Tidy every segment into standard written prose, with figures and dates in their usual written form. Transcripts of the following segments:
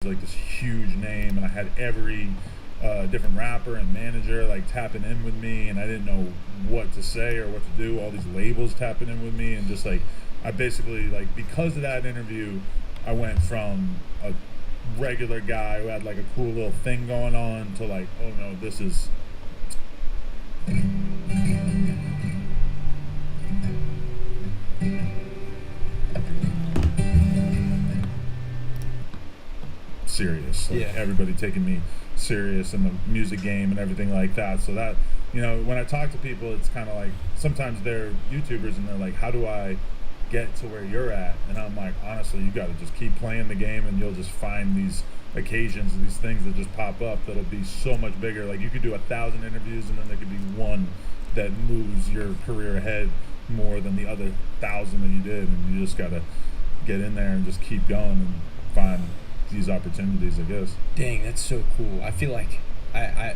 like this huge name, and I had every different rapper and manager like tapping in with me, and I didn't know what to say or what to do. All these labels tapping in with me, and just like I basically like because of that interview, I went from a regular guy who had like a cool little thing going on to like, oh no, this is serious. Like everybody taking me serious in the music game and everything like that. So that, when I talk to people, it's kind of like sometimes they're YouTubers and they're like, how do I get to where you're at? And I'm like, honestly, you got to just keep playing the game and you'll just find these occasions, these things that just pop up that'll be so much bigger. Like you could do 1,000 interviews and then there could be one that moves your career ahead more than the other 1,000 that you did. And you just got to get in there and just keep going and find these opportunities, I guess. Dang, that's so cool. I feel like I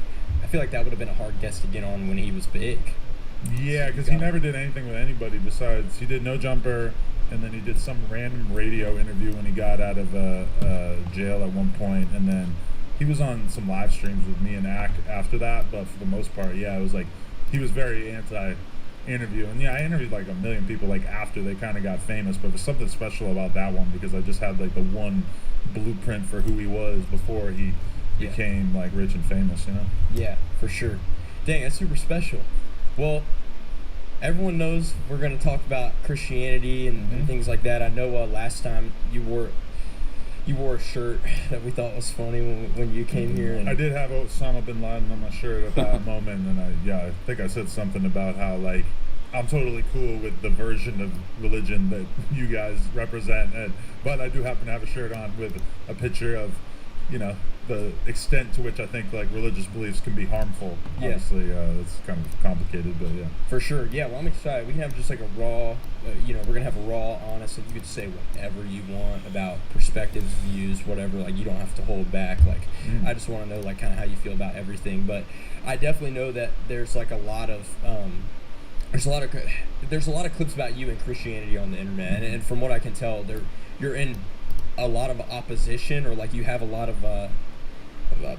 feel like that would have been a hard guest to get on when he was big. Yeah, because he never did anything with anybody besides he did No Jumper, and then he did some random radio interview when he got out of jail at one point, and then he was on some live streams with me and Ack after that. But for the most part, yeah, it was like he was very anti-interview, and yeah, I interviewed like a million people like after they kind of got famous, but there's something special about that one because I just had like the one blueprint for who he was before he became like rich and famous, Yeah, for sure. Dang, that's super special. Well, everyone knows we're going to talk about Christianity and things like that. I know last time you wore a shirt that we thought was funny when you came here. And I did have Osama bin Laden on my shirt at that moment, and I think I said something about how like I'm totally cool with the version of religion that you guys represent, but I do happen to have a shirt on with a picture of, the extent to which I think like religious beliefs can be harmful. Yeah. Obviously, it's kind of complicated, but yeah. For sure. Yeah, well, I'm excited. We can have just like a raw, we're going to have a raw, honest, like you could say whatever you want about perspectives, views, whatever. Like you don't have to hold back. Like I just want to know like kind of how you feel about everything. But I definitely know that there's like a lot of, there's a lot of clips about you and Christianity on the internet. And from what I can tell, you're in a lot of opposition, or like you have a lot of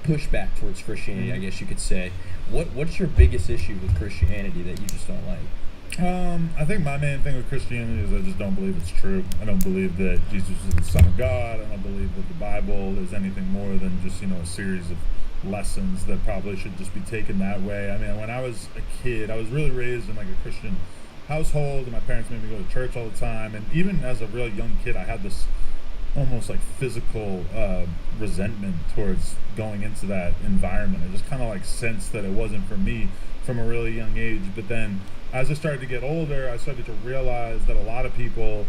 pushback towards Christianity, I guess you could say. What's your biggest issue with Christianity that you just don't like? I think my main thing with Christianity is I just don't believe it's true. I don't believe that Jesus is the Son of God. I don't believe that the Bible is anything more than just, a series of lessons that probably should just be taken that way. I mean, when I was a kid, I was really raised in like a Christian household, and my parents made me go to church all the time. And even as a real young kid, I had this almost like physical resentment towards going into that environment. I just kind of like sensed that it wasn't for me from a really young age. But then as I started to get older, I started to realize that a lot of people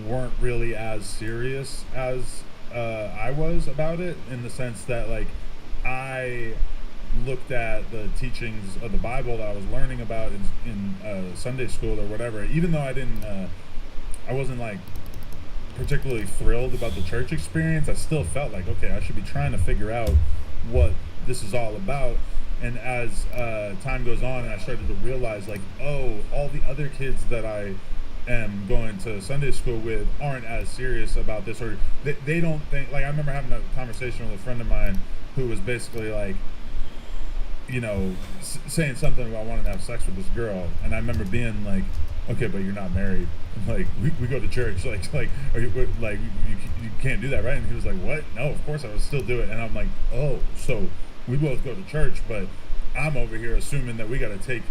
weren't really as serious as I was about it, in the sense that like I looked at the teachings of the Bible that I was learning about in Sunday school or whatever, even though I wasn't like particularly thrilled about the church experience, I still felt like, okay, I should be trying to figure out what this is all about. And as time goes on, and I started to realize like, oh, all the other kids that I am going to Sunday school with aren't as serious about this, or they don't think, like I remember having a conversation with a friend of mine who was basically like, saying something about wanting to have sex with this girl, and I remember being like, okay, but you're not married. Like we go to church. Like are you like you can't do that, right? And he was like, what? No, of course I would still do it. And I'm like, oh, so we both go to church, but I'm over here assuming that we got to take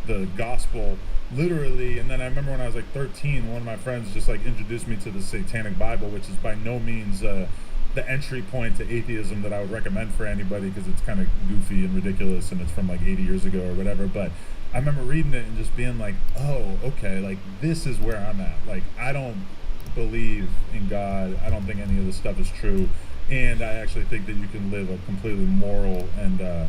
the gospel literally. And then I remember when I was like 13, one of my friends just like introduced me to the Satanic Bible, which is by no means the entry point to atheism that I would recommend for anybody, because it's kind of goofy and ridiculous, and it's from like 80 years ago or whatever. But I remember reading it and just being like, oh, okay, like this is where I'm at. Like I don't believe in God. I don't think any of this stuff is true. And I actually think that you can live a completely moral and,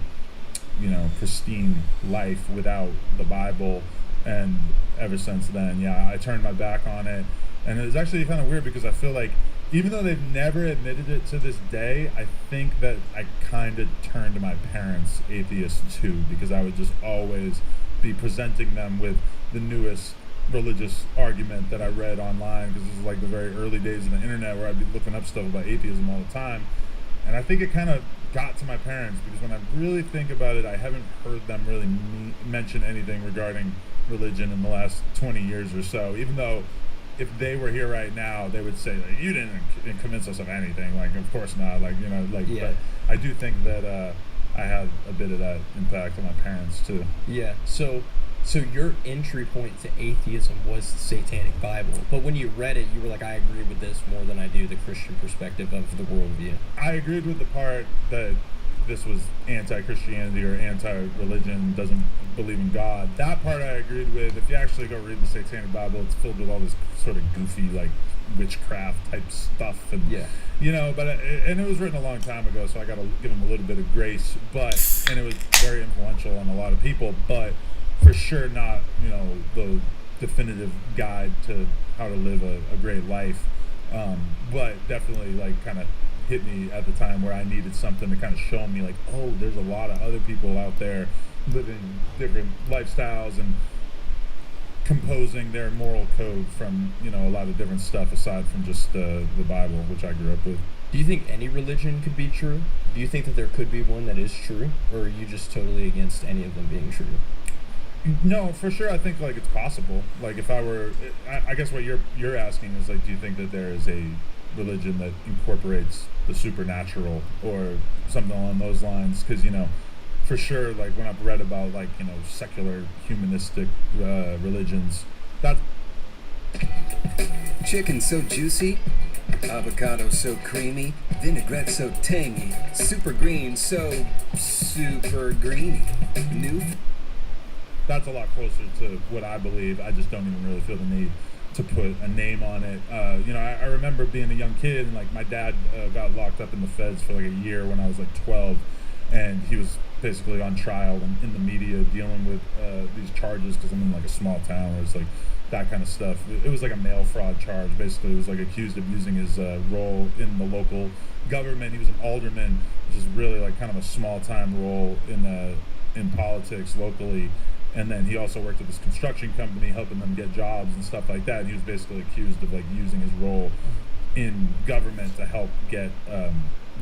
pristine life without the Bible. And ever since then, yeah, I turned my back on it. And it was actually kind of weird because I feel like even though they've never admitted it to this day, I think that I kind of turned my parents atheist too, because I would just always be presenting them with the newest religious argument that I read online, because this is like the very early days of the internet where I'd be looking up stuff about atheism all the time. And I think it kind of got to my parents, because when I really think about it, I haven't heard them really mention anything regarding religion in the last 20 years or so, even though if they were here right now, they would say, like, you didn't convince us of anything. Like, of course not. Like, you know, like, Yeah. but I do think that I had a bit of that impact on my parents too. Yeah. So your entry point to atheism was the Satanic Bible, but when you read it, you were like, I agree with this more than I do the Christian perspective of the worldview. I agreed with the part that this was anti-Christianity or anti-religion, doesn't believe in God. That part I agreed with. If you actually go read the Satanic Bible, it's filled with all this sort of goofy, like, witchcraft type stuff, and Yeah. you know, but and it was written a long time ago, so I got to give him a little bit of grace. And it was very influential on a lot of people, but for sure not, you know, the definitive guide to how to live a great life. But definitely, like, kind of hit me at the time where I needed something to kind of show me, like, oh, there's a lot of other people out there living different lifestyles and composing their moral code from, you know, a lot of different stuff aside from just the Bible, which I grew up with. Do you think any religion could be true? Do you think that there could be one that is true, or are you just totally against any of them being true? No, for sure. I think, like, it's possible. Like, if I were, I guess what you're asking is, like, do you think that there is a religion that incorporates the supernatural or something along those lines? Because, you know, for sure, like, when I've read about, like, you know, secular humanistic religions, that Chicken so juicy, avocado so creamy, vinaigrette so tangy, super green so super greeny. New. that's a lot closer to what I believe. I just don't even really feel the need to put a name on it. You know, I remember being a young kid, and, like, my dad got locked up in the feds for like a year when I was like 12, and he was basically on trial and in the media dealing with these charges, because I'm in, like, a small town where it's like that kind of stuff. It was like a mail fraud charge. Basically, he was, like, accused of using his role in the local government. He was an alderman, which is really, like, kind of a small time role in politics locally. And then he also worked at this construction company, helping them get jobs and stuff like that. And he was basically accused of, like, using his role in government to help get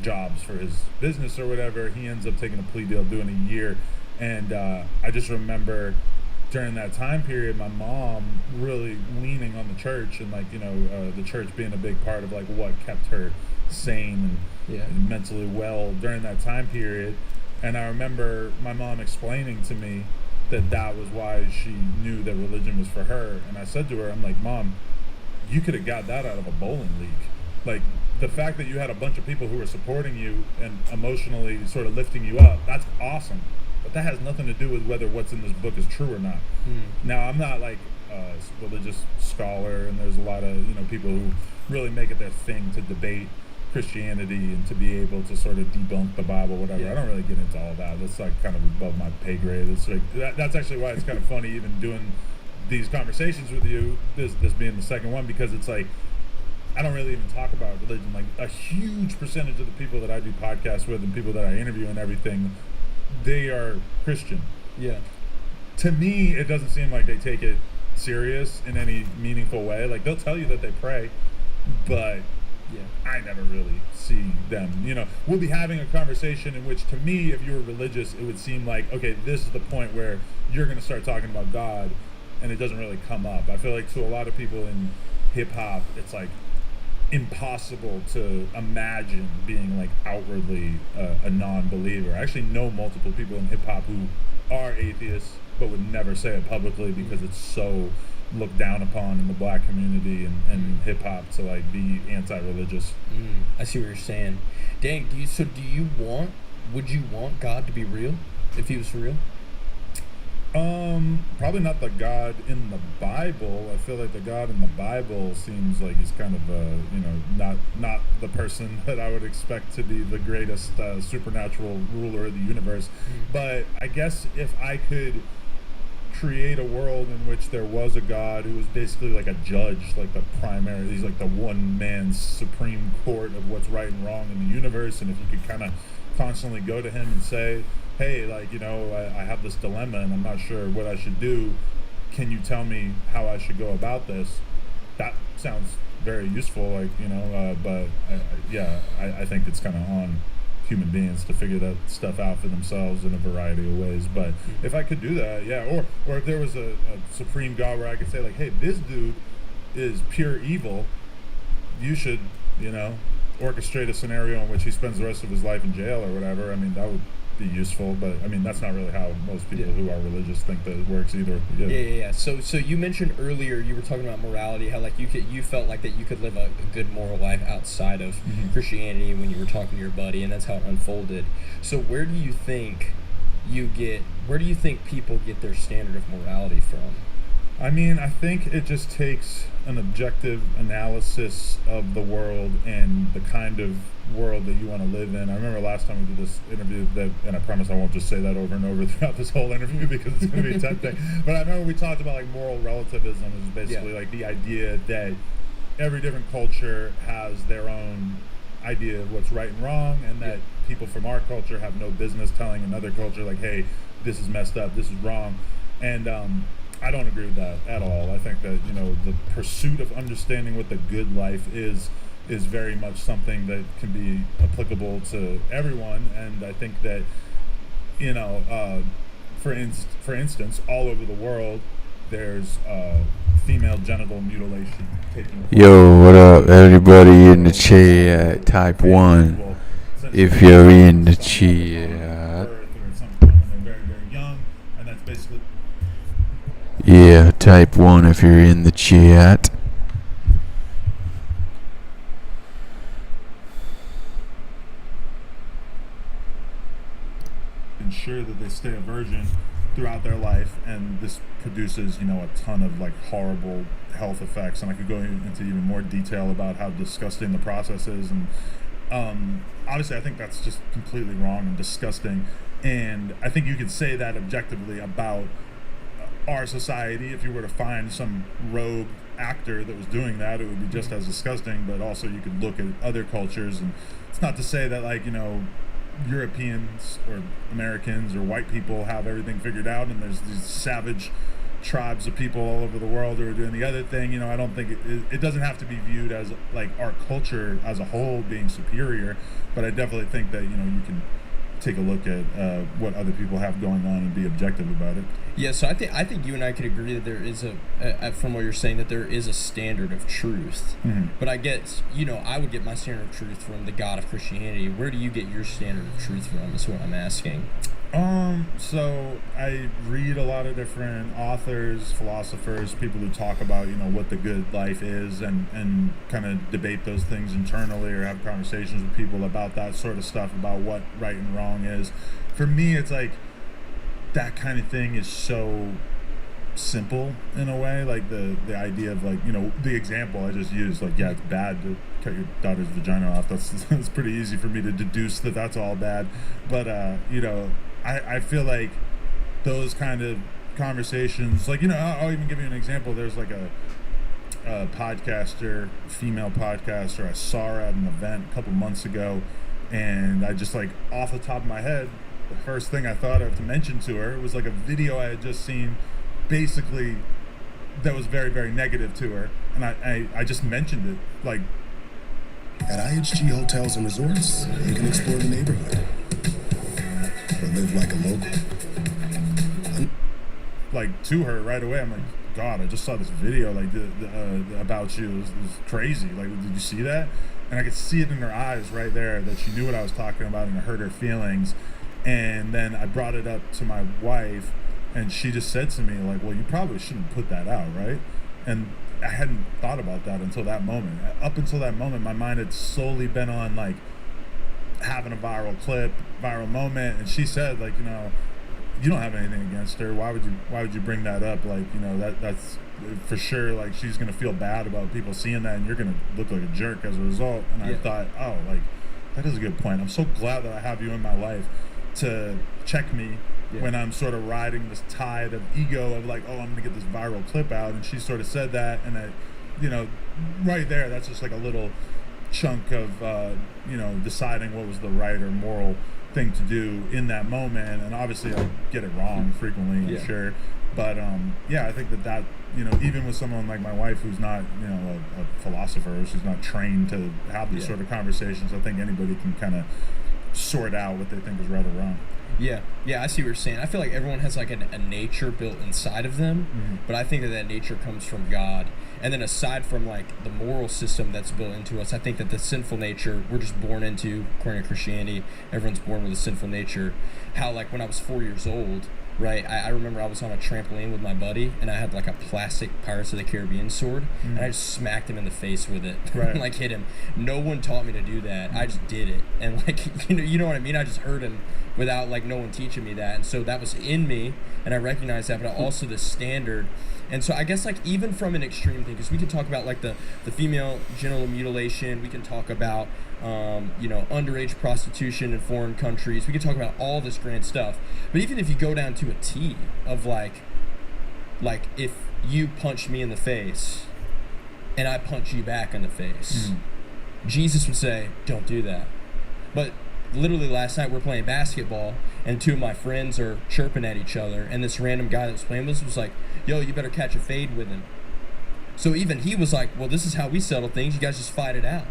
jobs for his business or whatever. He ends up taking a plea deal, doing a year. And I just remember during that time period, my mom really leaning on the church, and, like, you know, the church being a big part of, like, what kept her sane and mentally well during that time period. And I remember my mom explaining to me that was why she knew that religion was for her. And I said to her, I'm like, Mom, you could have got that out of a bowling league. Like, the fact that you had a bunch of people who were supporting you and emotionally sort of lifting you up, that's awesome. But that has nothing to do with whether what's in this book is true or not. Now, I'm not, like, a religious scholar, and there's a lot of, you know, people who really make it their thing to debate Christianity and to be able to sort of debunk the Bible, whatever. Yeah. I don't really get into all that. That's, like, kind of above my pay grade. It's like that's actually why it's kind of funny even doing these conversations with you, this being the second one, because it's like I don't really even talk about religion. Like, a huge percentage of the people that I do podcasts with and people that I interview and everything, they are Christian. Yeah. To me, it doesn't seem like they take it serious in any meaningful way. Like, they'll tell you that they pray, but I never really see them. You know, we'll be having a conversation in which, to me, if you were religious, it would seem like, okay, this is the point where you're going to start talking about God, and it doesn't really come up. I feel like to a lot of people in hip-hop, it's like impossible to imagine being, like, outwardly a non-believer. I actually know multiple people in hip-hop who are atheists but would never say it publicly because it's so looked down upon in the black community and hip-hop to, like, be anti-religious. I see what you're saying. Dang, would you want God to be real if he was for real? Probably not the God in the Bible. I feel like the God in the Bible seems like he's kind of you know, not the person that I would expect to be the greatest supernatural ruler of the universe. But I guess if I could create a world in which there was a God who was basically like a judge, like he's like the one man supreme court of what's right and wrong in the universe, and if you could kind of constantly go to him and say, hey, like, you know, I have this dilemma and I'm not sure what I should do, can you tell me how I should go about this? That sounds very useful, like, you know, but I think it's kind of on human beings to figure that stuff out for themselves in a variety of ways. But if I could do that, yeah, or if there was a supreme God where I could say like, hey, this dude is pure evil, you should, orchestrate a scenario in which he spends the rest of his life in jail or whatever. I mean, that would be useful, but I mean, that's not really how most people who are religious think that it works either. Yeah. So you mentioned earlier, you were talking about morality, how like you felt like that you could live a good moral life outside of Christianity when you were talking to your buddy, and that's how it unfolded. So where do you think people get their standard of morality from? I mean, I think it just takes an objective analysis of the world and the kind of world that you want to live in. I remember last time we did this interview, and I promise I won't just say that over and over throughout this whole interview because it's going to be tempting. But I remember we talked about like moral relativism is basically like the idea that every different culture has their own idea of what's right and wrong, and that people from our culture have no business telling another culture like, hey, this is messed up, this is wrong. And I don't agree with that at all. I think that, the pursuit of understanding what the good life is very much something that can be applicable to everyone. And I think that, for instance, all over the world, there's female genital mutilation taking place. Yo, what up, everybody in the chat? Type 1 if you're in the chat. Yeah, type 1 if you're in the chat. Ensure that they stay a virgin throughout their life, and this produces, a ton of like horrible health effects, and I could go into even more detail about how disgusting the process is, and obviously I think that's just completely wrong and disgusting, and I think you could say that objectively about our society. If you were to find some rogue actor that was doing that, it would be just as disgusting. But also you could look at other cultures, and it's not to say that like Europeans or Americans or white people have everything figured out, and there's these savage tribes of people all over the world who are doing the other thing. I don't think it doesn't have to be viewed as like our culture as a whole being superior, but I definitely think that you can take a look at what other people have going on and be objective about it. Yeah, so I think you and I could agree that there is from what you're saying, that there is a standard of truth. Mm-hmm. But I guess, I would get my standard of truth from the God of Christianity. Where do you get your standard of truth from, is what I'm asking. So I read a lot of different authors, philosophers, people who talk about, what the good life is, and kind of debate those things internally or have conversations with people about that sort of stuff, about what right and wrong is. For me, it's like that kind of thing is so simple in a way, like the idea of like, the example I just used, like, yeah, it's bad to cut your daughter's vagina off. That's pretty easy for me to deduce that that's all bad. But, I feel like those kind of conversations, like, I'll even give you an example. There's like a podcaster, female podcaster, I saw her at an event a couple months ago, and I just like off the top of my head, the first thing I thought of to mention to her was like a video I had just seen, basically, that was very, very negative to her, and I just mentioned it, like, at IHG Hotels and Resorts, you can explore the neighborhood, but live like a local. Like, to her right away. I'm like, God, I just saw this video, like, about you. It was crazy. Like, did you see that? And I could see it in her eyes right there that she knew what I was talking about, and it hurt her feelings. And then I brought it up to my wife, and she just said to me, like, well, you probably shouldn't put that out, right? And I hadn't thought about that until that moment. Up until that moment, my mind had solely been on, like, having a viral clip, viral moment. And she said, like, you don't have anything against her. Why would you bring that up? Like, that's for sure, like, she's going to feel bad about people seeing that, and you're going to look like a jerk as a result. And I thought, oh, like, that is a good point. I'm so glad that I have you in my life to check me when I'm sort of riding this tide of ego of like, oh, I'm going to get this viral clip out. And she sort of said that, and I, right there, that's just like a little chunk of, deciding what was the right or moral thing to do in that moment. And obviously I get it wrong frequently, I'm sure. But, I think that, even with someone like my wife who's not, a philosopher, she's not trained to have these sort of conversations, I think anybody can kind of sort out what they think is right or wrong. Yeah, I see what you're saying. I feel like everyone has like a nature built inside of them, but I think that nature comes from God. And then aside from like the moral system that's built into us, I think that the sinful nature we're just born into, according to Christianity, everyone's born with a sinful nature. How like when I was 4 years old, right, I remember I was on a trampoline with my buddy, and I had like a plastic Pirates of the Caribbean sword, and I just smacked him in the face with it, Right. like hit him. No one taught me to do that. I just did it, and like you know what I mean. I just hurt him without like no one teaching me that, and so that was in me, and I recognized that. But also the standard. And so I guess like even from an extreme thing, because we can talk about like the female genital mutilation, we can talk about underage prostitution in foreign countries, we can talk about all this grand stuff. But even if you go down to a T of like if you punch me in the face and I punch you back in the face, Jesus would say, don't do that. But literally last night we're playing basketball and two of my friends are chirping at each other, and this random guy that was playing with us was like, yo, you better catch a fade with him. So even he was like, well, this is how we settle things, you guys just fight it out.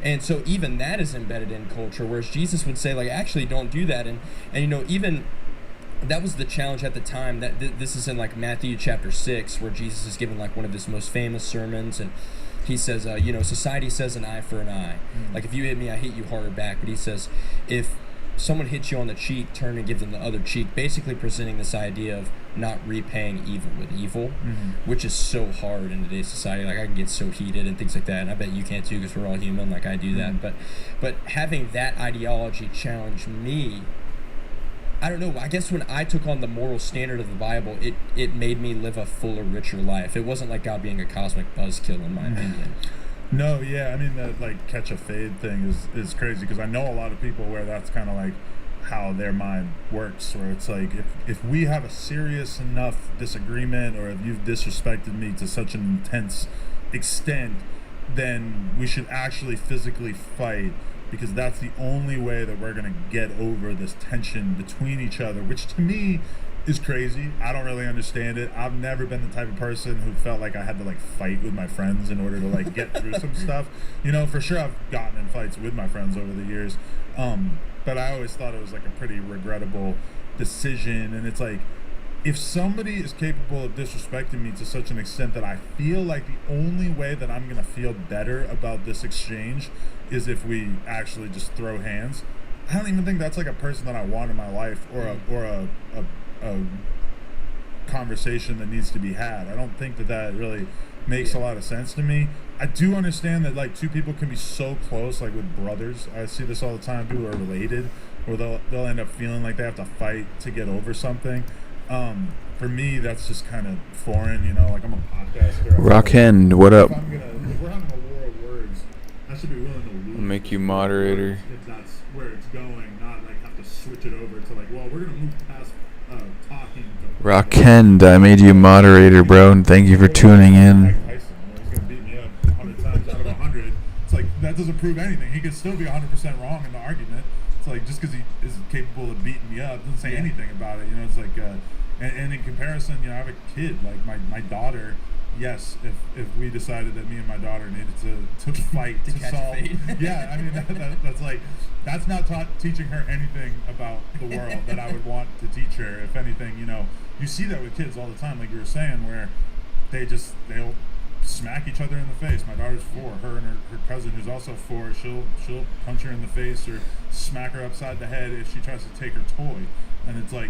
And so even that is embedded in culture, whereas Jesus would say like, actually don't do that. And even that was the challenge at the time. That this is in like Matthew chapter 6, where Jesus is giving like one of his most famous sermons, and he says, society says an eye for an eye. Like if you hit me, I hit you harder back. But he says, if someone hits you on the cheek, turn and give them the other cheek, basically presenting this idea of not repaying evil with evil, which is so hard in today's society. Like I can get so heated and things like that, and I bet you can too, because we're all human. Like I do that, but having that ideology challenge me, I don't know, I guess when I took on the moral standard of the Bible, it made me live a fuller, richer life. It wasn't like God being a cosmic buzzkill, in my opinion. No, yeah, I mean, that like catch a fade thing is crazy, because I know a lot of people where that's kind of like how their mind works, where it's like if we have a serious enough disagreement, or if you've disrespected me to such an intense extent, then we should actually physically fight, because that's the only way that we're going to get over this tension between each other, which to me is crazy. I don't really understand it. I've never been the type of person who felt like I had to like fight with my friends in order to like get through some stuff. For sure I've gotten in fights with my friends over the years, but I always thought it was like a pretty regrettable decision. And it's like, if somebody is capable of disrespecting me to such an extent that I feel like the only way that I'm gonna feel better about this exchange is if we actually just throw hands, I don't even think that's like a person that I want in my life, or a conversation that needs to be had. I don't think that really makes a lot of sense to me. I do understand that like two people can be so close, like with brothers. I see this all the time. People are related, or they'll end up feeling like they have to fight to get over something. For me, that's just kind of foreign. Like I'm a podcaster. Rockend, what up? If we're having a war of words, I should be willing to lose. I'll make you moderator. If that's where it's going, not like have to switch it over to like, well, we're gonna move past talking. Rockend, I made you moderator, bro, and thank you for tuning in. Mike Tyson, he's gonna beat me up 100 times out of 100. It's like that doesn't prove anything. He could still be 100% wrong in the argument. It's like just because he is capable of beating me up doesn't say anything about it. It's like, and in comparison, I have a kid. Like my daughter. Yes, if we decided that me and my daughter needed to fight to solve, yeah, I mean that's not teaching her anything about the world that I would want to teach her. If anything, you see that with kids all the time, like you were saying, where they'll smack each other in the face. My daughter's 4. Her and her cousin, who's also 4, she'll punch her in the face or smack her upside the head if she tries to take her toy. And it's like,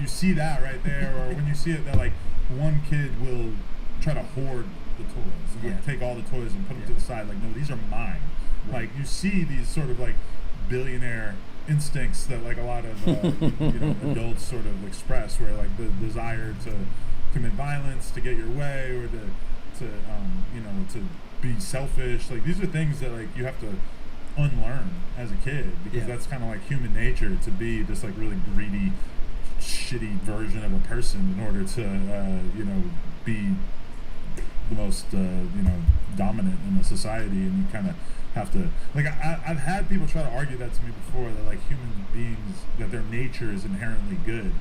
you see that right there, or when you see it that like one kid will try to hoard the toys and like take all the toys and put them to the side, like, no, these are mine. Like you see these sort of like billionaire instincts that like a lot of adults sort of express, where like the desire to commit violence to get your way, or to be selfish. Like these are things that like you have to unlearn as a kid, because that's kind of like human nature, to be this like really greedy, shitty version of a person in order to be the most dominant in a society. And you kind of have to, like, I've had people try to argue that to me before, that like human beings, that their nature is inherently good,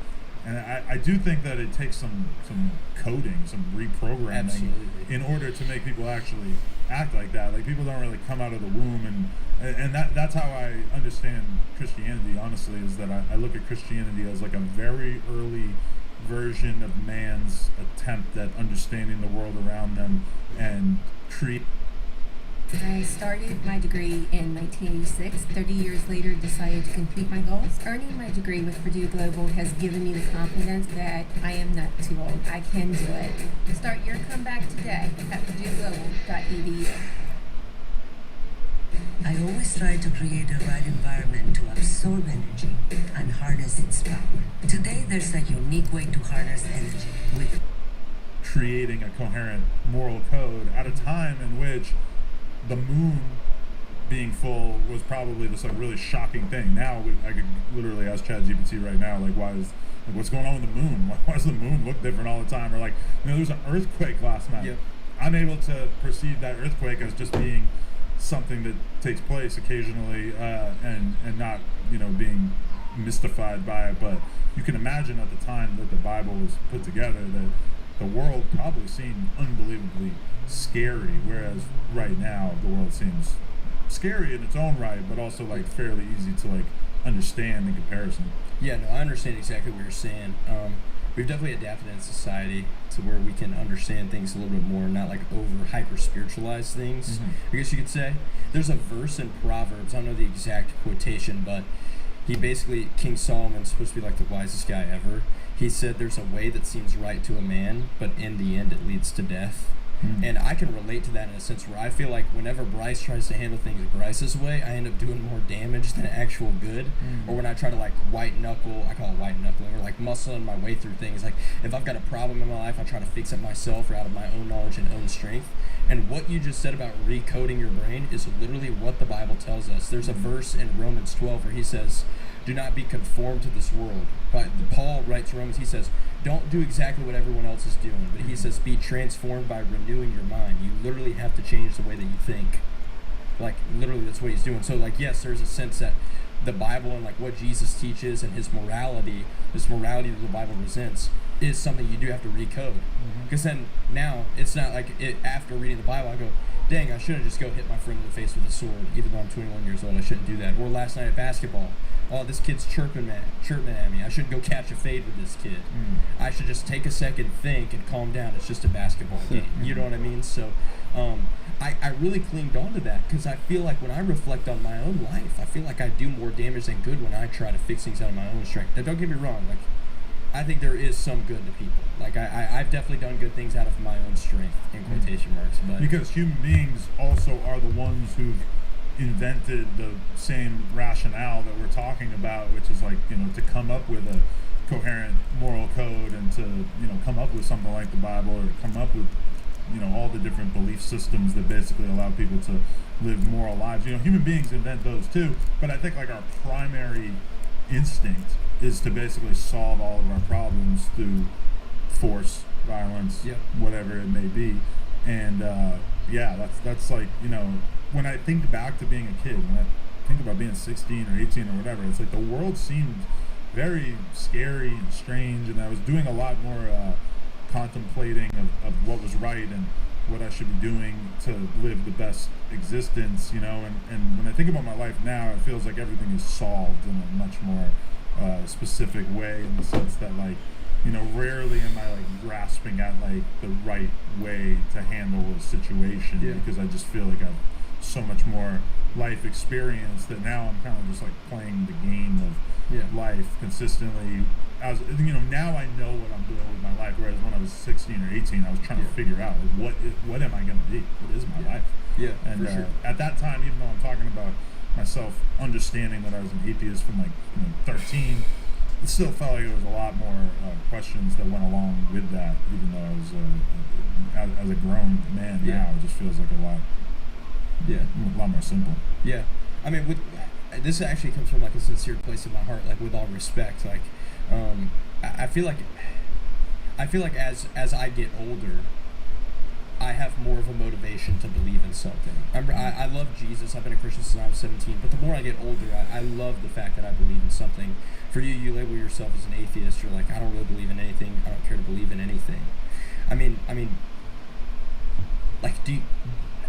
And I do think that it takes some coding, some reprogramming Absolutely. in order to make people actually act like that. Like, people don't really come out of the womb, and that's how I understand Christianity, honestly, is that I look at Christianity as like a very early version of man's attempt at understanding the world around them and create. I started my degree in 1986. 30 years later, decided to complete my goals. Earning my degree with Purdue Global has given me the confidence that I am not too old. I can do it. Start your comeback today at purdueglobal.edu. I always try to create the right environment to absorb energy and harness its power. Today, there's a unique way to harness energy with creating a coherent moral code at a time in which the moon being full was probably this like really shocking thing. Now I could literally ask ChatGPT right now, like, what's going on with the moon? Why does the moon look different all the time? Or like, there was an earthquake last night. Yep. I'm able to perceive that earthquake as just being something that takes place occasionally, and not, being mystified by it. But you can imagine at the time that the Bible was put together that the world probably seemed unbelievably scary, whereas right now the world seems scary in its own right, but also like fairly easy to like understand in comparison. Yeah, no, I understand exactly what you're saying. We've definitely adapted in society to where we can understand things a little bit more, not like over hyper spiritualize things. I guess you could say. There's a verse in Proverbs, I don't know the exact quotation, but King Solomon's supposed to be like the wisest guy ever. He said there's a way that seems right to a man, but in the end it leads to death. And I can relate to that in a sense where I feel like whenever Bryce tries to handle things Bryce's way, I end up doing more damage than actual good. Or when I try to like white knuckle, I call it white knuckling, or like muscling my way through things. Like if I've got a problem in my life, I try to fix it myself or out of my own knowledge and own strength. And what you just said about recoding your brain is literally what the Bible tells us. There's a verse in Romans 12 where he says, do not be conformed to this world. But Paul writes to Romans, he says, don't do exactly what everyone else is doing. But he says, be transformed by renewing your mind. You literally have to change the way that you think. Like, literally, that's what he's doing. So, like, yes, there's a sense that the Bible and, like, what Jesus teaches and his morality, this morality that the Bible presents, is something you do have to recode. Because then, now, it's not like after reading the Bible, I go, dang, I shouldn't just go hit my friend in the face with a sword, even though I'm 21 years old. I shouldn't do that. Or last night at basketball, oh, this kid's chirping at me. I shouldn't go catch a fade with this kid. I should just take a second, think, and calm down. It's just a basketball game. You know what I mean? So I really clinged on to that because I feel like when I reflect on my own life, I feel like I do more damage than good when I try to fix things out of my own strength. Now, don't get me wrong. Like, I think there is some good to people. Like, I've definitely done good things out of my own strength, in quotation marks. But Because human beings also are the ones who've invented the same rationale that we're talking about, which is like, to come up with a coherent moral code and to, come up with something like the Bible, or to come up with, all the different belief systems that basically allow people to live moral lives. Human beings invent those too, but I think like our primary instinct is to basically solve all of our problems through force, violence, whatever it may be. And that's like, when I think back to being a kid, when I think about being 16 or 18 or whatever, it's like the world seemed very scary and strange, and I was doing a lot more contemplating of what was right and what I should be doing to live the best existence, and when I think about my life now, it feels like everything is solved in a much more specific way, in the sense that, like, rarely am I like grasping at like the right way to handle a situation, because I just feel like I've so much more life experience that now I'm kind of just like playing the game of life consistently. Now I know what I'm doing with my life, whereas when I was 16 or 18, I was trying to figure out like, what am I going to be? What is my life? And for sure. At that time, even though I'm talking about myself understanding that I was an atheist from like 13, it still felt like there was a lot more questions that went along with that, even though I was as a grown man now, it just feels like a lot more simple. I mean, this actually comes from like a sincere place in my heart, like with all respect. Like, I feel like as I get older, I have more of a motivation to believe in something. I love Jesus. I've been a Christian since I was 17. But the more I get older, I love the fact that I believe in something. For you, you label yourself as an atheist. You're like, I don't really believe in anything. I don't care to believe in anything. I mean, like,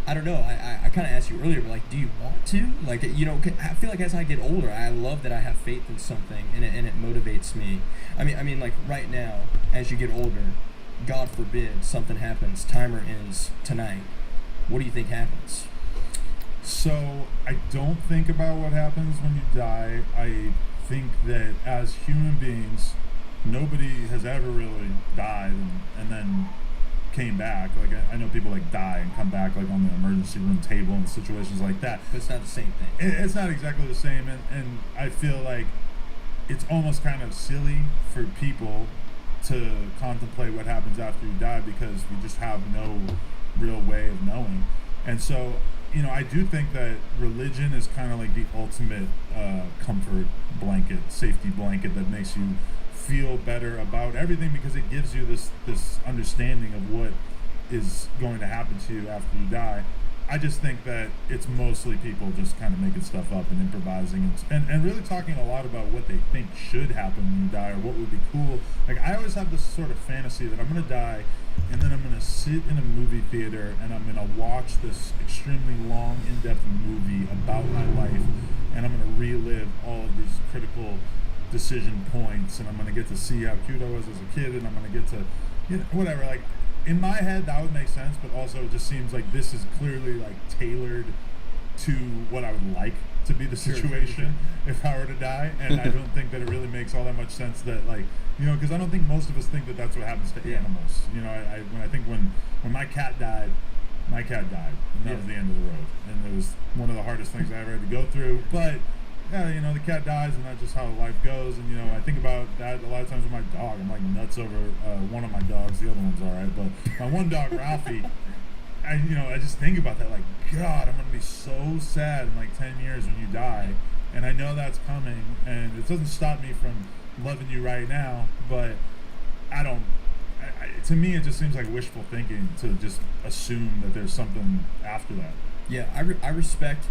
I don't know. I kind of asked you earlier, but like, do you want to? Like, you know, I feel like as I get older, I love that I have faith in something, and it motivates me. I mean, like right now, as you get older, God forbid something happens, timer ends tonight. What do you think happens? So I don't think about what happens when you die. I think that as human beings, nobody has ever really died and then came back. Like I know people like die and come back like on the emergency room table and situations like that. But it's not the same thing. It's not exactly the same, and I feel like it's almost kind of silly for people to contemplate what happens after you die because we just have no real way of knowing. And so, you know, I do think that religion is kind of like the ultimate comfort blanket, safety blanket that makes you feel better about everything because it gives you this understanding of what is going to happen to you after you die. I just think that it's mostly people just kind of making stuff up and improvising and really talking a lot about what they think should happen when you die or what would be cool. Like I always have this sort of fantasy that I'm going to die and then I'm going to sit in a movie theater and I'm going to watch this extremely long, in-depth movie about my life and I'm going to relive all of these critical decision points and I'm going to get to see how cute I was as a kid and I'm going to get to, you know, whatever, like in my head that would make sense, but also it just seems like this is clearly like tailored to what I would like to be the situation if I were to die, and I don't think that it really makes all that much sense that, like, you know, because I don't think most of us think that that's what happens to animals. You know, when my cat died, and that was the end of the road, and it was one of the hardest things I ever had to go through, but yeah, you know, the cat dies and that's just how life goes. And, you know, I think about that a lot of times with my dog. I'm like nuts over one of my dogs. The other one's all right. But my one dog, Ralphie, I just think about that. Like, God, I'm going to be so sad in like 10 years when you die. And I know that's coming. And it doesn't stop me from loving you right now. But to me, it just seems like wishful thinking to just assume that there's something after that. Yeah, I respect.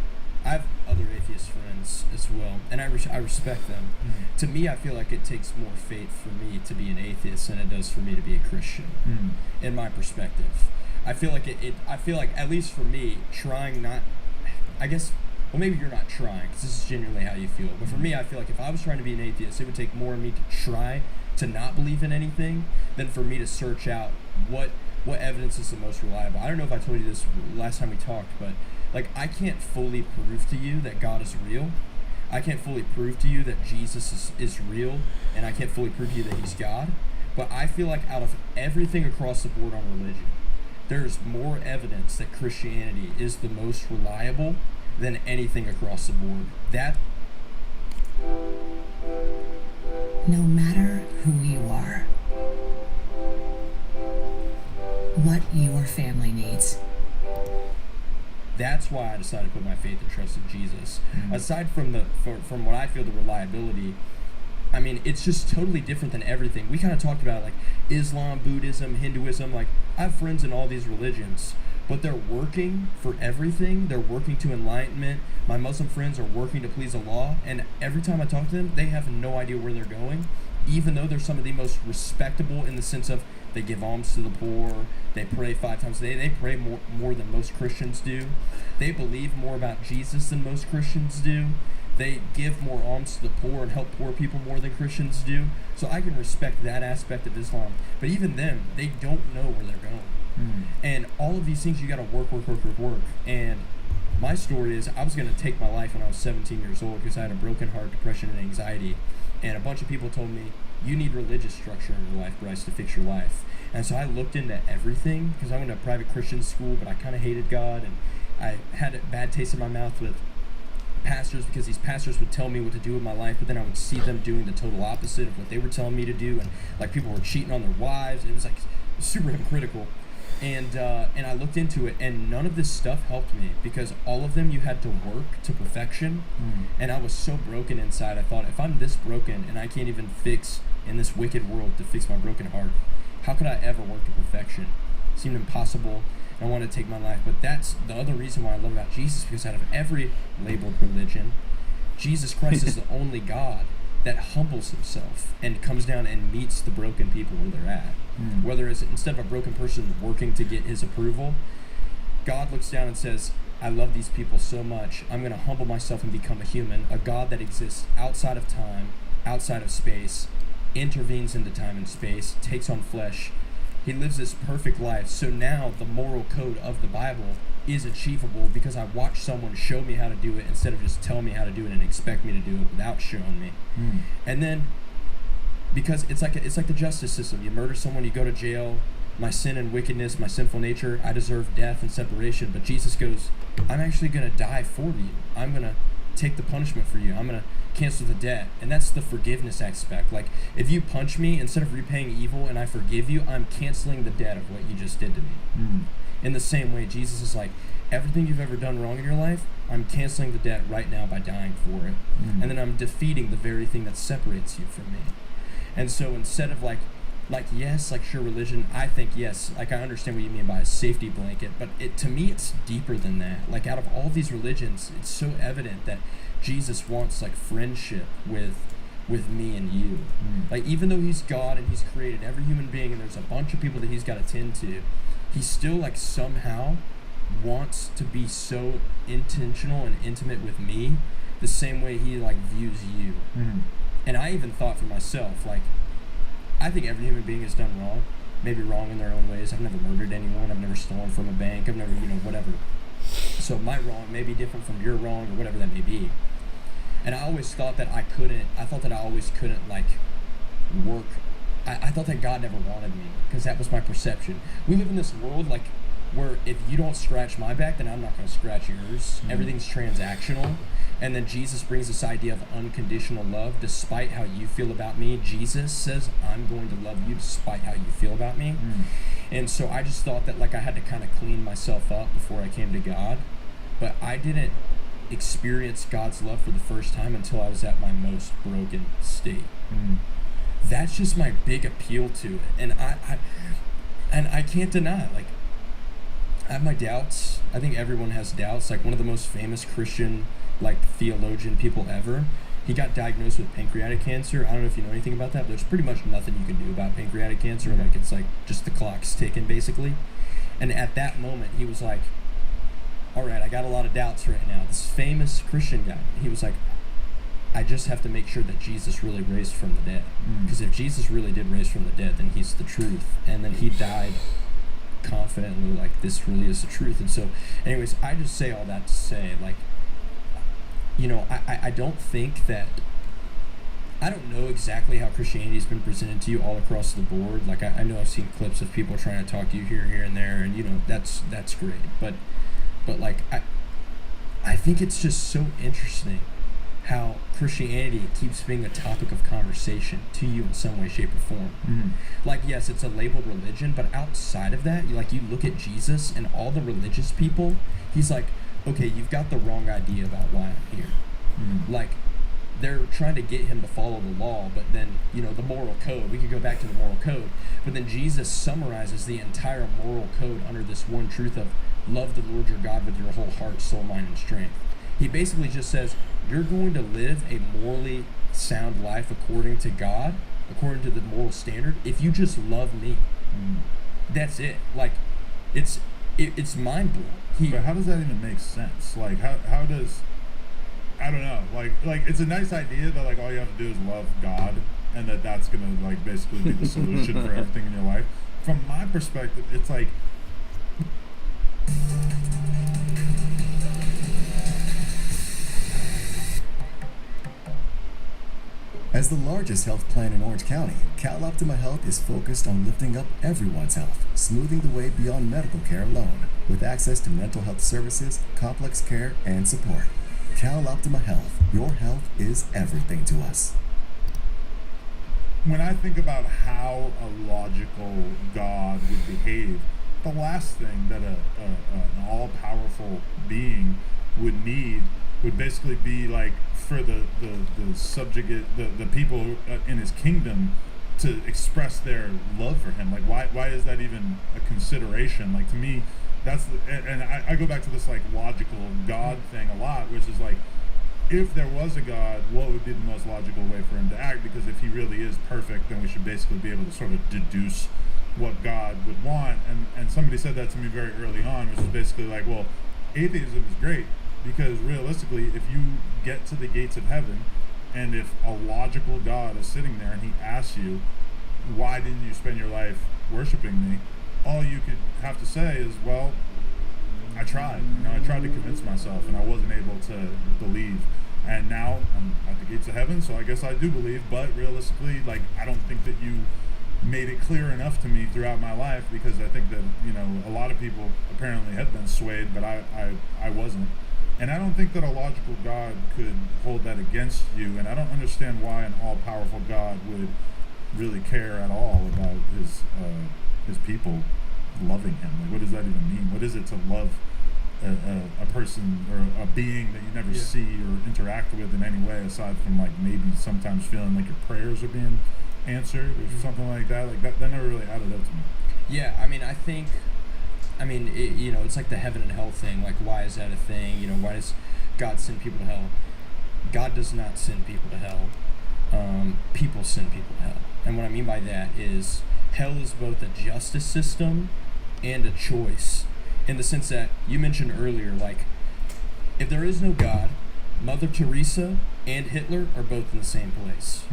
I have other atheist friends as well, and I respect them. Mm-hmm. To me, I feel like it takes more faith for me to be an atheist than it does for me to be a Christian, in my perspective. I feel like I feel like, at least for me, trying not... I guess... Well, maybe you're not trying, because this is genuinely how you feel. But for me, I feel like if I was trying to be an atheist, it would take more of me to try to not believe in anything than for me to search out what evidence is the most reliable. I don't know if I told you this last time we talked, but... Like, I can't fully prove to you that God is real. I can't fully prove to you that Jesus is real, and I can't fully prove to you that he's God. But I feel like out of everything across the board on religion, there's more evidence that Christianity is the most reliable than anything across the board. No matter who you are, what your family needs. That's why I decided to put my faith and trust in Jesus. Mm-hmm. Aside from from what I feel the reliability, I mean, it's just totally different than everything. We kind of talked about, like, Islam, Buddhism, Hinduism. Like, I have friends in all these religions, but they're working for everything. They're working to enlightenment. My Muslim friends are working to please Allah, and every time I talk to them, they have no idea where they're going, even though they're some of the most respectable in the sense of they give alms to the poor, they pray 5 times a day, they pray more than most Christians do, they believe more about Jesus than most Christians do, they give more alms to the poor and help poor people more than Christians do. So I can respect that aspect of Islam, but even them, they don't know where they're going. And all of these things, you gotta work. And my story is, I was gonna take my life when I was 17 years old because I had a broken heart, depression, and anxiety. And a bunch of people told me, you need religious structure in your life, Bryce, to fix your life. And so I looked into everything, because I went to a private Christian school, but I kind of hated God, and I had a bad taste in my mouth with pastors, because these pastors would tell me what to do with my life, but then I would see them doing the total opposite of what they were telling me to do, and like people were cheating on their wives, and it was like super hypocritical. And I looked into it, and none of this stuff helped me, because all of them you had to work to perfection. And I was so broken inside. I thought, if I'm this broken and I can't even fix in this wicked world to fix my broken heart, how could I ever work to perfection? It seemed impossible. I want to take my life. But that's the other reason why I love about Jesus, because out of every labeled religion, Jesus Christ is the only God that humbles himself and comes down and meets the broken people where they're at. Whether it's instead of a broken person working to get his approval, God looks down and says, I love these people so much, I'm going to humble myself and become a human, a God that exists outside of time, outside of space, intervenes into time and space, takes on flesh. He lives this perfect life. So now the moral code of the Bible is achievable because I watched someone show me how to do it instead of just tell me how to do it and expect me to do it without showing me. And then because it's like the justice system. You murder someone, you go to jail. My sin and wickedness, my sinful nature, I deserve death and separation. But Jesus goes, I'm actually going to die for you. I'm going to take the punishment for you. I'm going to cancel the debt. And that's the forgiveness aspect. Like, if you punch me, instead of repaying evil and I forgive you, I'm canceling the debt of what you just did to me. In the same way, Jesus is like, everything you've ever done wrong in your life, I'm canceling the debt right now by dying for it. And then I'm defeating the very thing that separates you from me. And so instead of like yes, like sure, religion, I think yes, like I understand what you mean by a safety blanket, but to me it's deeper than that. Like out of all these religions, it's so evident that Jesus wants like friendship with me and you. Like even though he's God and he's created every human being and there's a bunch of people that he's got to tend to, he still like somehow wants to be so intentional and intimate with me the same way he like views you. And I even thought for myself, like, I think every human being has done wrong, maybe wrong in their own ways. I've never murdered anyone. I've never stolen from a bank. I've never, whatever. So my wrong may be different from your wrong or whatever that may be. And I always thought that I thought that I always couldn't, like, work. I thought that God never wanted me because that was my perception. We live in this world, like, where if you don't scratch my back, then I'm not going to scratch yours. Everything's transactional. And then Jesus brings this idea of unconditional love. Despite how you feel about me, Jesus says, I'm going to love you despite how you feel about me. And so I just thought that like I had to kind of clean myself up before I came to God. But I didn't experience God's love for the first time until I was at my most broken state. That's just my big appeal to it. And I can't deny it. Like, I have my doubts. I think everyone has doubts. Like one of the most famous Christian like theologian people ever, he got diagnosed with pancreatic cancer. I don't know if you know anything about that, but there's pretty much nothing you can do about pancreatic cancer. Like it's like just the clock's ticking basically. And at that moment he was like, all right, I got a lot of doubts right now. This famous Christian guy, he was like, I just have to make sure that Jesus really raised from the dead, because if Jesus really did raise from the dead, then he's the truth. And then he died confidently, like this really is the truth. And so anyways, I just say all that to say, like, I don't think that, I don't know exactly how Christianity has been presented to you all across the board. Like I know I've seen clips of people trying to talk to you here and there, and that's great. But like I think it's just so interesting how Christianity keeps being a topic of conversation to you in some way, shape, or form. Like yes, it's a labeled religion, but outside of that, you look at Jesus and all the religious people, he's like, okay, you've got the wrong idea about why I'm here. Like, they're trying to get him to follow the law, but then, the moral code, we could go back to the moral code, but then Jesus summarizes the entire moral code under this one truth of love the Lord your God with your whole heart, soul, mind, and strength. He basically just says, you're going to live a morally sound life according to God, according to the moral standard, if you just love me. That's it. Like, it's mind-blowing. But how does that even make sense? Like, how does, I don't know, like it's a nice idea that like all you have to do is love God and that's gonna like basically be the solution for everything in your life. From my perspective, it's like, As the largest health plan in Orange County, CalOptima Health is focused on lifting up everyone's health, smoothing the way beyond medical care alone, with access to mental health services, complex care, and support. CalOptima Health, your health is everything to us. when I think about how a logical God would behave, the last thing that an all-powerful being would need would basically be like for the subjugate, the people in his kingdom to express their love for him. Like why is that even a consideration? Like to me, and I go back to this like logical God thing a lot, which is like, if there was a God, what would be the most logical way for him to act? Because if he really is perfect, then we should basically be able to sort of deduce what God would want. And somebody said that to me very early on, which is basically like, well, atheism is great because realistically, if you get to the gates of heaven, and if a logical God is sitting there and he asks you, why didn't you spend your life worshiping me? All you could have to say is, well, I tried. I tried to convince myself, and I wasn't able to believe. And now I'm at the gates of heaven, so I guess I do believe. But realistically, like, I don't think that you made it clear enough to me throughout my life, because I think that a lot of people apparently have been swayed, but I wasn't. And I don't think that a logical God could hold that against you. And I don't understand why an all-powerful God would really care at all about his people loving him. Like, what does that even mean? What is it to love a person or a being that you never see or interact with in any way, aside from like maybe sometimes feeling like your prayers are being answered or something like that? Like that never really added up to me. Yeah, it's like the heaven and hell thing. Like, why is that a thing? Why does God send people to hell? God does not send people to hell. People send people to hell. And what I mean by that is hell is both a justice system and a choice, in the sense that you mentioned earlier, like, if there is no God, Mother Teresa and Hitler are both in the same place.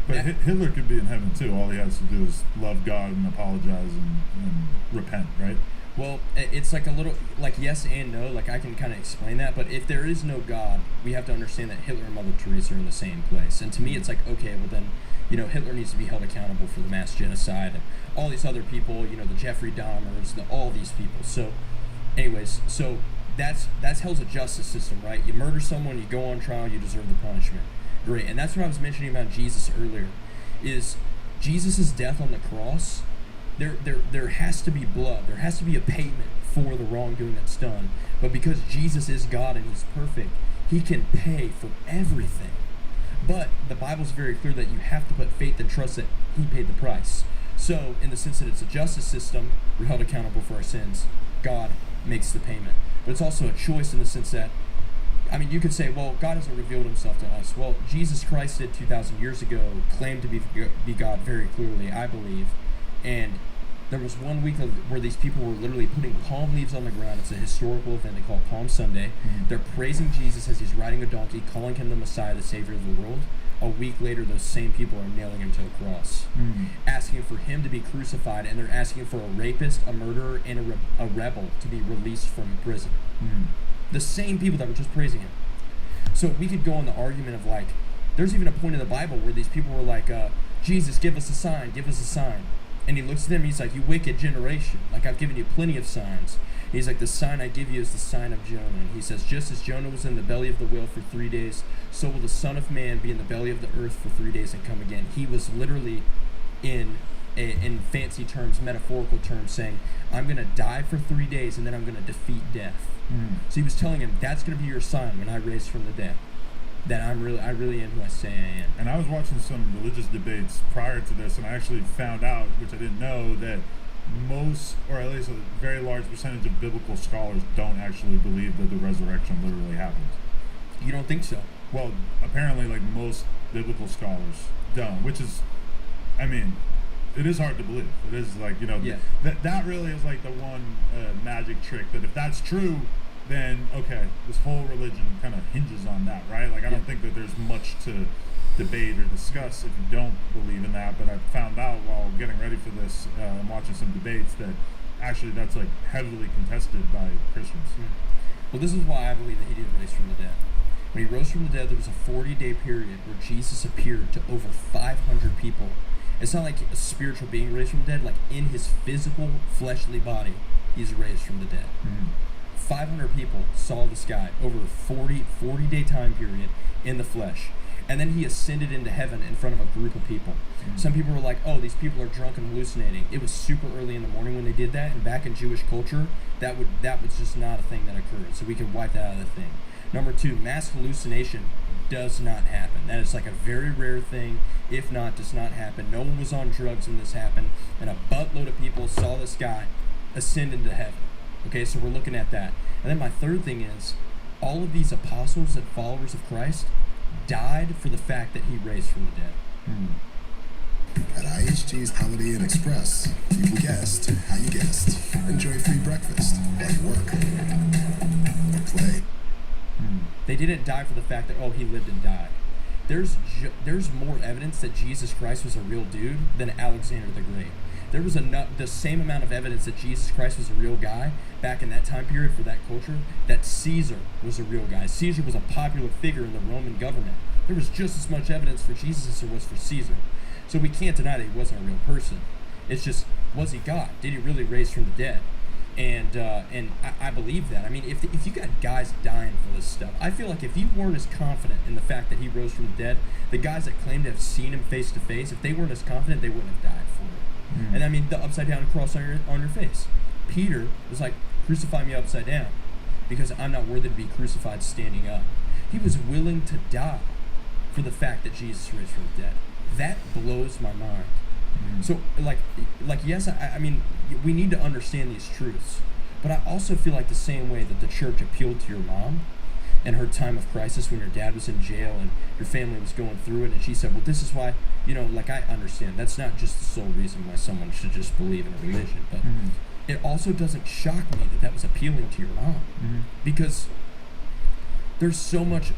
But Hitler could be in heaven too. All he has to do is love God and apologize and repent, right? Well, it's like a little, like, yes and no. Like, I can kind of explain that. But if there is no God, we have to understand that Hitler and Mother Teresa are in the same place. And to me, it's like, okay, well then, Hitler needs to be held accountable for the mass genocide and all these other people, the Jeffrey Dahmers, all these people. So, anyways, that's hell's a justice system, right? You murder someone, you go on trial, you deserve the punishment. Great. And that's what I was mentioning about Jesus earlier, is Jesus' death on the cross. There has to be blood. There has to be a payment for the wrongdoing that's done. But because Jesus is God and he's perfect, he can pay for everything. But the Bible's very clear that you have to put faith and trust that he paid the price. So, in the sense that it's a justice system, we're held accountable for our sins. God makes the payment. But it's also a choice in the sense that, you could say, well, God hasn't revealed himself to us. Well, Jesus Christ did 2,000 years ago, claimed to be God very clearly, I believe. And there was one week where these people were literally putting palm leaves on the ground. It's a historical event they call Palm Sunday. Mm-hmm. They're praising Jesus as he's riding a donkey, calling him the Messiah, the Savior of the world. A week later, those same people are nailing him to a cross, asking for him to be crucified, and they're asking for a rapist, a murderer, and a rebel to be released from prison. The same people that were just praising him. So we could go on the argument of, like, there's even a point in the Bible where these people were like, Jesus, give us a sign, give us a sign. And he looks at them and he's like, you wicked generation, like, I've given you plenty of signs. And he's like, the sign I give you is the sign of Jonah. And he says, just as Jonah was in the belly of the whale for 3 days, so will the Son of Man be in the belly of the earth for 3 days and come again. He was literally in fancy terms, metaphorical terms, saying, I'm going to die for 3 days and then I'm going to defeat death. So he was telling him, that's going to be your sign when I raise from the dead, that I really am who I say I am. And I was watching some religious debates prior to this, and I actually found out, which I didn't know, that most, or at least a very large percentage of biblical scholars don't actually believe that the resurrection literally happened. You don't think so? Well, apparently, like, most biblical scholars don't, which is, it is hard to believe. It is like, that really is like the one magic trick, that if that's true, then, okay, this whole religion kind of hinges on that, right? Like, I don't think that there's much to debate or discuss if you don't believe in that, but I found out while getting ready for this, and watching some debates, that actually that's, like, heavily contested by Christians. Well, this is why I believe that he did raise from the dead. When he rose from the dead, there was a 40-day period where Jesus appeared to over 500 people. It's not like a spiritual being raised from the dead, like in his physical, fleshly body, he's raised from the dead. 500 people saw this guy over a 40-day time period in the flesh. And then he ascended into heaven in front of a group of people. Some people were like, oh, these people are drunk and hallucinating. It was super early in the morning when they did that, and back in Jewish culture, that was just not a thing that occurred. So we could wipe that out of the thing. Number two, mass hallucination does not happen. That is like a very rare thing, if not, does not happen. No one was on drugs when this happened, and a buttload of people saw this guy ascend into heaven. Okay, so we're looking at that. And then my third thing is, all of these apostles and followers of Christ died for the fact that he raised from the dead. At IHG's Holiday Inn Express, you guessed how you guessed. Enjoy free breakfast while you work or play. They didn't die for the fact that, oh, he lived and died. There's more evidence that Jesus Christ was a real dude than Alexander the Great. There was the same amount of evidence that Jesus Christ was a real guy back in that time period for that culture, that Caesar was a real guy. Caesar was a popular figure in the Roman government. There was just as much evidence for Jesus as there was for Caesar. So we can't deny that he wasn't a real person. It's just, was he God? Did he really raise from the dead? And I believe that. I mean, if you got guys dying for this stuff, I feel like if you weren't as confident in the fact that he rose from the dead, the guys that claim to have seen him face to face, if they weren't as confident, they wouldn't have died for it. And I mean, the upside down cross on your face. Peter was like, crucify me upside down, because I'm not worthy to be crucified standing up. He was willing to die for the fact that Jesus raised from the dead. That blows my mind. So, like yes, I mean, we need to understand these truths, but I also feel like the same way that the church appealed to your mom in her time of crisis when your dad was in jail and your family was going through it, and she said, well, this is why, like, I understand. That's not just the sole reason why someone should just believe in a religion, but it also doesn't shock me that was appealing to your mom, because there's so much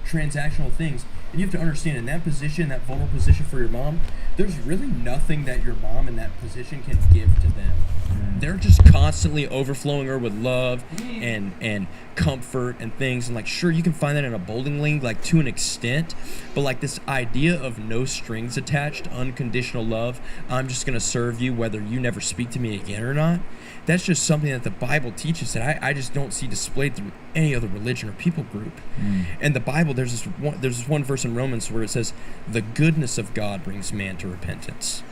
transactional things. And you have to understand, in that position, that vulnerable position for your mom, there's really nothing that your mom in that position can give to them. They're just constantly overflowing her with love and comfort and things. And like, sure, you can find that in a bowling league, like, to an extent, but like this idea of no strings attached, unconditional love, I'm just going to serve you whether you never speak to me again or not, that's just something that the Bible teaches that I just don't see displayed through any other religion or people group. And the Bible, there's this one verse in Romans where it says, the goodness of God brings man to repentance.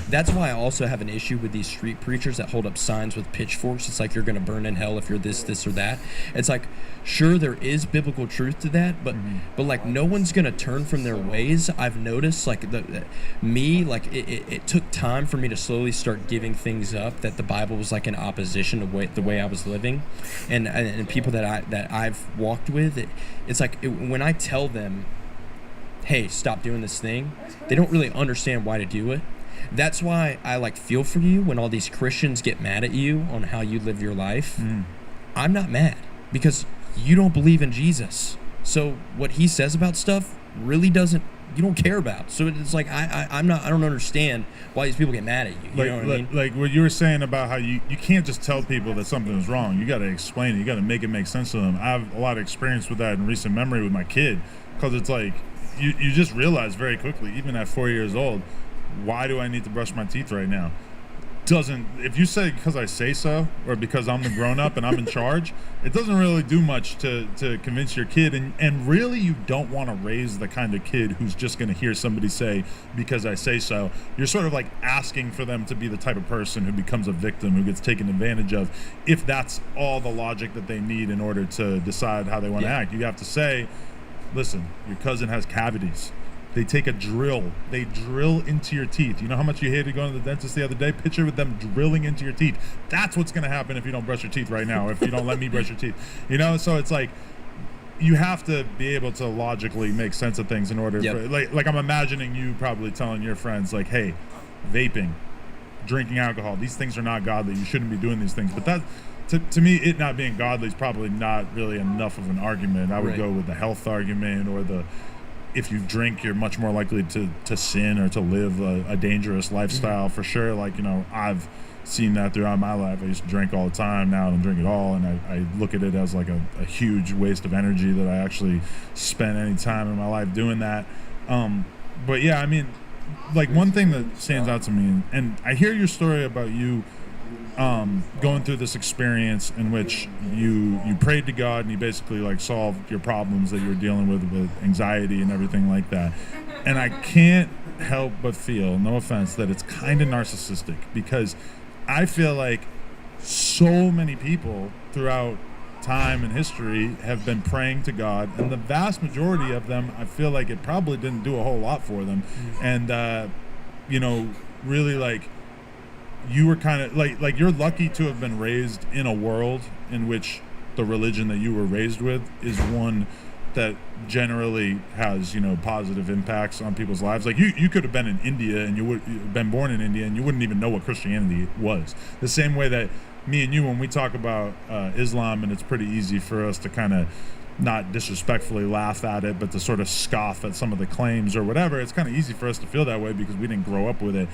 That's why I also have an issue with these street preachers that hold up signs with pitchforks. It's like, you're going to burn in hell if you're this, or that. It's like, sure, there is biblical truth to that, but like, no one's going to turn from their ways. I've noticed, like, it took time for me to slowly start giving things up that the Bible was like in opposition to the way I was living, and people that I've walked with, it's like, when I tell them, hey, stop doing this thing, they don't really understand why to do it. That's why I like feel for you when all these Christians get mad at you on how you live your life. I'm not mad, because you don't believe in Jesus. So what he says about stuff really you don't care about. So it's like, I don't understand why these people get mad at you. You know what I mean? Like what you were saying about how you can't just tell people that something is wrong. You got to explain it. You got to make it make sense to them. I have a lot of experience with that in recent memory with my kid, because it's like, you just realize very quickly, even at 4 years old, why do I need to brush my teeth right now? If you say because I say so, or because I'm the grown-up and I'm in charge, it doesn't really do much to convince your kid. And really, you don't want to raise the kind of kid who's just going to hear somebody say, because I say so. You're sort of like asking for them to be the type of person who becomes a victim, who gets taken advantage of, if that's all the logic that they need in order to decide how they want to act. You have to say, listen, your cousin has cavities. They take a drill. They drill into your teeth. You know how much you hated going to the dentist the other day? Picture with them drilling into your teeth. That's what's going to happen if you don't brush your teeth right now, if you don't let me brush your teeth. So it's like, you have to be able to logically make sense of things in order for, like I'm imagining you probably telling your friends, like, hey, vaping, drinking alcohol, these things are not godly. You shouldn't be doing these things. But that, to me, it not being godly is probably not really enough of an argument. I would go with the health argument, or the, if you drink, you're much more likely to sin or to live a dangerous lifestyle, for sure. Like, I've seen that throughout my life. I used to drink all the time. Now I don't drink at all, and I look at it as like a huge waste of energy that I actually spent any time in my life doing that. But yeah, I mean, like, one thing that stands out to me, and I hear your story about you going through this experience in which you prayed to God and you basically like solved your problems that you were dealing with anxiety and everything like that. And I can't help but feel, no offense, that it's kind of narcissistic, because I feel like so many people throughout time and history have been praying to God, and the vast majority of them, I feel like it probably didn't do a whole lot for them. And really, like, you were kind of like you're lucky to have been raised in a world in which the religion that you were raised with is one that generally has, positive impacts on people's lives. Like you could have been in India and you've been born in India and you wouldn't even know what Christianity was. The same way that me and you, when we talk about Islam, and it's pretty easy for us to kind of not disrespectfully laugh at it, but to sort of scoff at some of the claims or whatever, it's kind of easy for us to feel that way because we didn't grow up with it.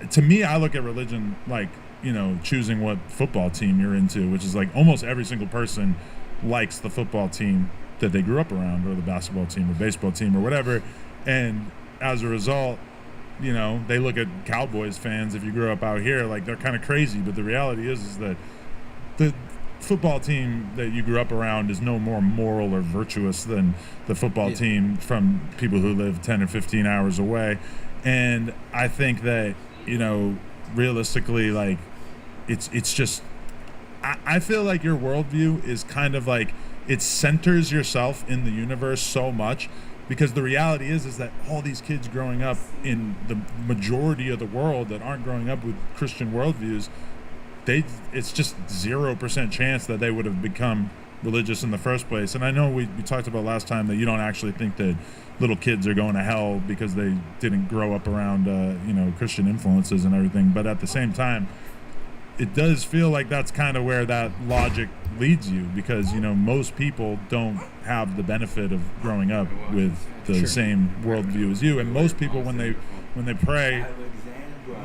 To me, I look at religion like, choosing what football team you're into, which is like almost every single person likes the football team that they grew up around, or the basketball team or baseball team or whatever. And as a result, they look at Cowboys fans, if you grew up out here, like they're kind of crazy. But the reality is that the football team that you grew up around is no more moral or virtuous than the football team from people who live 10 or 15 hours away. And I think that, realistically, like it's just, I feel like your worldview is kind of like, it centers yourself in the universe so much, because the reality is that all these kids growing up in the majority of the world that aren't growing up with Christian worldviews, it's just 0% chance that they would have become religious in the first place. And I know we talked about last time that you don't actually think that little kids are going to hell because they didn't grow up around Christian influences and everything, but at the same time, it does feel like that's kind of where that logic leads you, because most people don't have the benefit of growing up with the same worldview as you, and most people when they pray,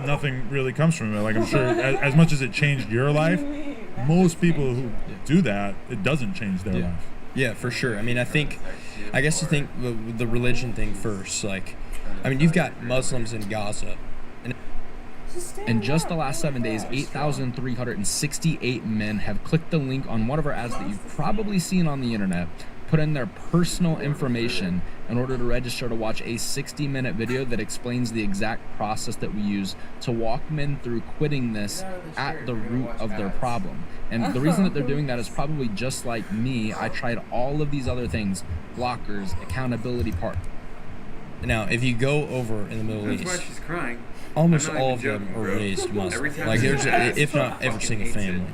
nothing really comes from it. Like, I'm sure as much as it changed your life, most people who do that, it doesn't change their life. Yeah, for sure. I mean, I guess to think the religion thing first. Like, I mean, you've got Muslims in Gaza. In just the last 7 days, 8,368 men have clicked the link on one of our ads that you've probably seen on the internet, put in their personal information in order to register to watch a 60-minute video that explains the exact process that we use to walk men through quitting this at the root of their problem. And the reason that they're doing that is probably just like me. I tried all of these other things, blockers, accountability part. Now, if you go over in the Middle East, that's why she's crying. Almost all of them are raised Muslim. Like, there's, if not every single family.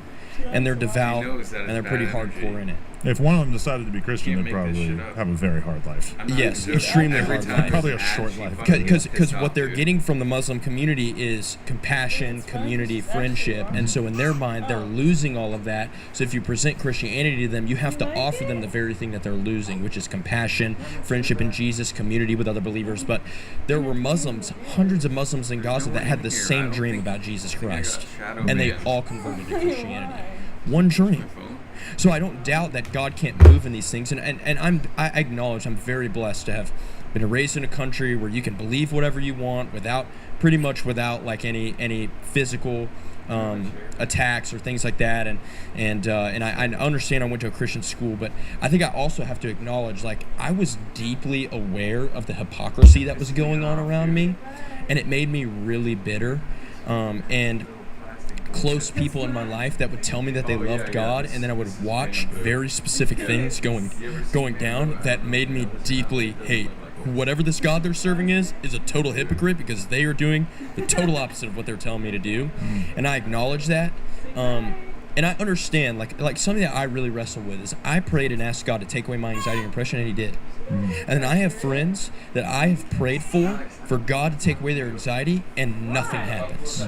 And they're devout, and they're pretty hardcore in it. If one of them decided to be Christian, they'd probably have a very hard life. Yes, extremely hard life. Probably a short life. Because what they're getting from the Muslim community is compassion, community, friendship, and so in their mind, they're losing all of that. So if you present Christianity to them, you have to offer them the very thing that they're losing, which is compassion, friendship in Jesus, community with other believers. But there were Muslims, hundreds of Muslims in Gaza that had the same dream about Jesus Christ, and they all converted to Christianity. One dream. So I don't doubt that God can't move in these things, and I acknowledge I'm very blessed to have been raised in a country where you can believe whatever you want without like any physical attacks or things like that, and I understand I went to a Christian school, but I think I also have to acknowledge, like, I was deeply aware of the hypocrisy that was going on around me, and it made me really bitter, and close people in my life that would tell me that they loved God, and then I would watch very specific things going down that made me deeply hate whatever this God they're serving is a total hypocrite, because they are doing the total opposite of what they're telling me to do. And I acknowledge that, and I understand, like something that I really wrestle with is I prayed and asked God to take away my anxiety and depression, and He did. And then I have friends that I have prayed for God to take away their anxiety, and nothing happens.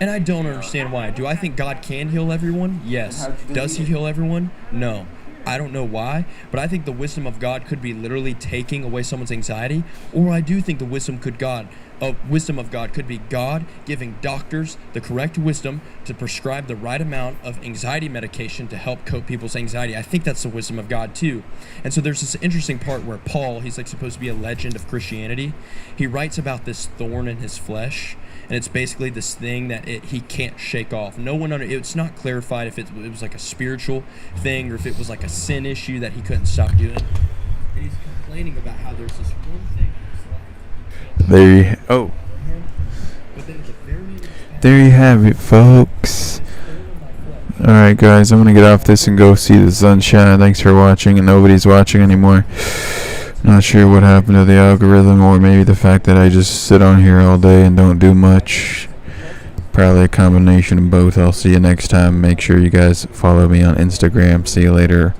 And I don't understand why. Do I think God can heal everyone? Yes. Does He heal everyone? No. I don't know why, but I think the wisdom of God could be literally taking away someone's anxiety, or I do think the wisdom of God could be God giving doctors the correct wisdom to prescribe the right amount of anxiety medication to help cope people's anxiety. I think that's the wisdom of God too. And so there's this interesting part where Paul, he's like supposed to be a legend of Christianity. He writes about this thorn in his flesh, and it's basically this thing that he can't shake off. It's not clarified if it was like a spiritual thing or if it was like a sin issue that he couldn't stop doing. And he's complaining about how there's this one thing in his life. There you have it, folks. Alright, guys, I'm gonna get off this and go see the sunshine. Thanks for watching, and nobody's watching anymore. Not sure what happened to the algorithm, or maybe the fact that I just sit on here all day and don't do much. Probably a combination of both. I'll see you next time. Make sure you guys follow me on Instagram. See you later.